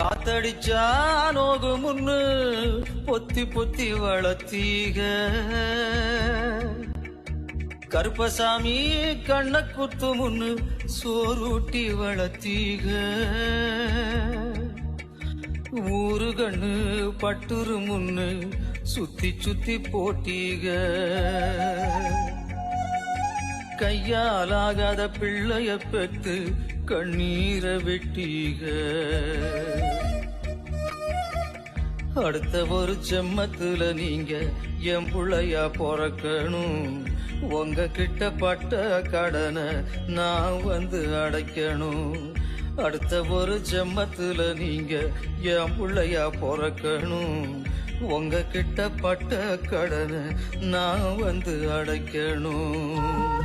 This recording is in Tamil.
காத்தடிச்சா நோகு முன்னு பொத்தி பொத்தி வளர்த்தீக கருப்பசாமி கண்ண குத்து முன்னு சோறுட்டி வளர்த்தீக ஊரு கண்ணு பட்டுரு முன்னு சுத்தி சுத்தி போட்டீக கையாலாகாத பிள்ளைய பெத்து கண்ணீரை வெட்டீக அடுத்த ஒரு ஜென்மத்துல நீங்க என் புள்ளையா பொறக்கணும் உங்க கிட்ட பட்ட கடனை நான் வந்து அடைக்கணும் அடுத்த ஒரு ஜென்மத்துல நீங்க என் புள்ளையா பொறக்கணும் உங்க கிட்ட பட்ட கடனை நான் வந்து அடைக்கணும்